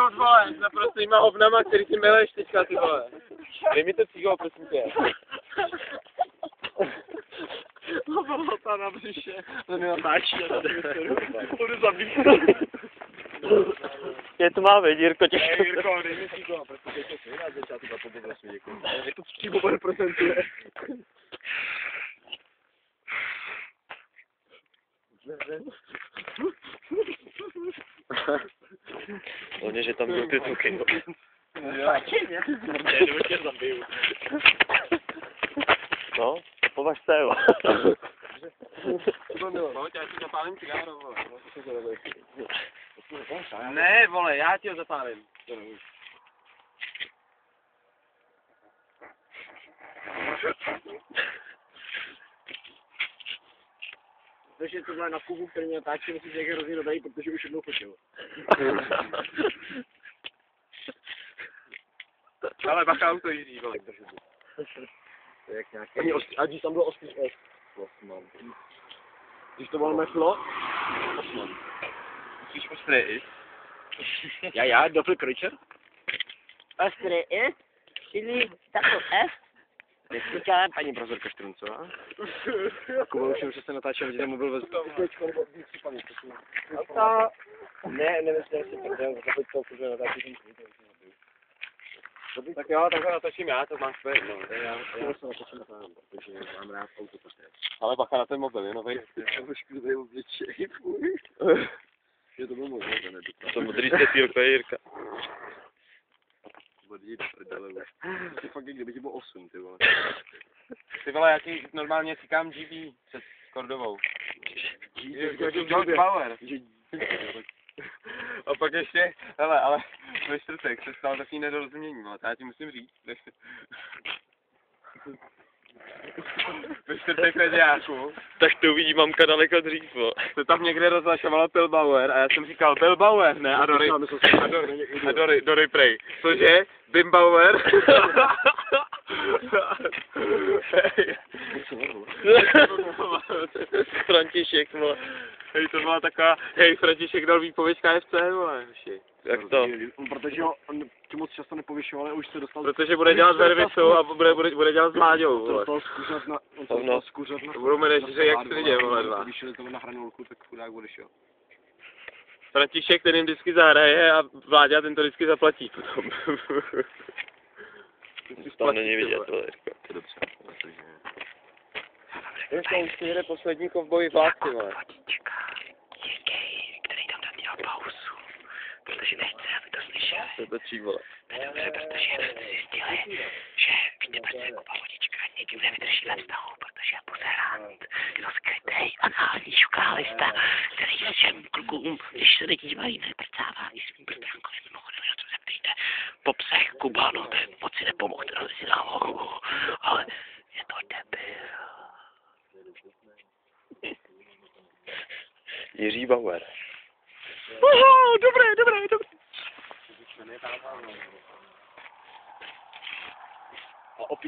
minut, vole, za prostýma hovnama, který si miluješ teďka, ty vole. Dej mi to cígo, prosím tě. Hlota na břiše. To mě natáčí a tady budu zabít. Je to má vědět, Jirko, těžko. Jirko, dej mi cígo, protože to si na začátku a poběl vlastně děkuji. Je to cígo reprezentuje. Hlavně, že tam byl ty tuky. Nebo tě zabiju. No, považ se, jo. Pojď, já ti zapálím cigáro, vole. Ne, vole, já ti ho zapálím. Takže tohle na Kubu, který mě natáčí, myslím, že je hrozně dodají, protože už jednou fotil. Ale bacha, už to jíří, vole. To je jak nějaký... A když tam bylo ostrý S. Osman. Když to bylo meflo, Osman. Musíš ostrý. Já, Doppelkreuzer. Ostrý S, čili tato S. Neskutělá paní profesorka Štruncová. Kuba už že se natáčí, vidíte mobil ve Ne, nemyslím si, protože zapojit to, že natáčí. Tak jo, takhle natočím já, to mám své, no. Já se natočím sám, protože mám rád auto prostě. Ale bacha na ten mobil, je novej. Já trošku tady obličej, fuj. Je to bylo možná, že nebyl. To modrý světýlko je Jirka. Bodí do prdele, ty fakt kdyby ti bylo 8, ty vole. Ty vole, já ti normálně říkám GB před Kordovou. George Bauer. A pak ještě, hele, ale ve čtvrtek se stalo takový nedorozumění, ale já ti musím říct. Ve čtvrtek nedějáku. Tak to uvidí mamka daleko dřív, jo. Se tam někde rozhlašovala Bill Bauer a já jsem říkal Bill Bauer, ne? A Dory Prej. Cože? Bim Bauer? František, vole. Hej, to byla taková, hej, František dal výpověď KFC, vole, Jak to? Protože on ti moc často nepovyšoval, ale už se dostal... Protože bude dělat Vervisu a bude dělat s Láďou, vole. On se dostal zkuřat na... Budou manažeři jak stridě, vole, dva. Když šli to na hranolku, tak chudák odešel. František, ten jim vždycky zahraje a Vláďa ten to vždycky zaplatí potom. Tam není vidět, vole, Jirko. To je dobře, protože... Ještě už jede poslední kovboj vlád, ty vole. Vodička je gay, který tam dělal pauzu, protože nechce, aby to slyšeli. To točí, vole. To je dobře, protože jste zjistili, že víte, proč se Kuba Vodička nikým nevydrží ve vztahu, protože je buzerant, je to skrytej anální šukálista, který všem klukům, když se nedívají, neprcává i svým brtránkovým mimochodem, na co se ptejte. Po psech Kuba, no to je moc si nepomohl, to si dám horu, ale je to debil. Jiří Bauer. Dobré. A opič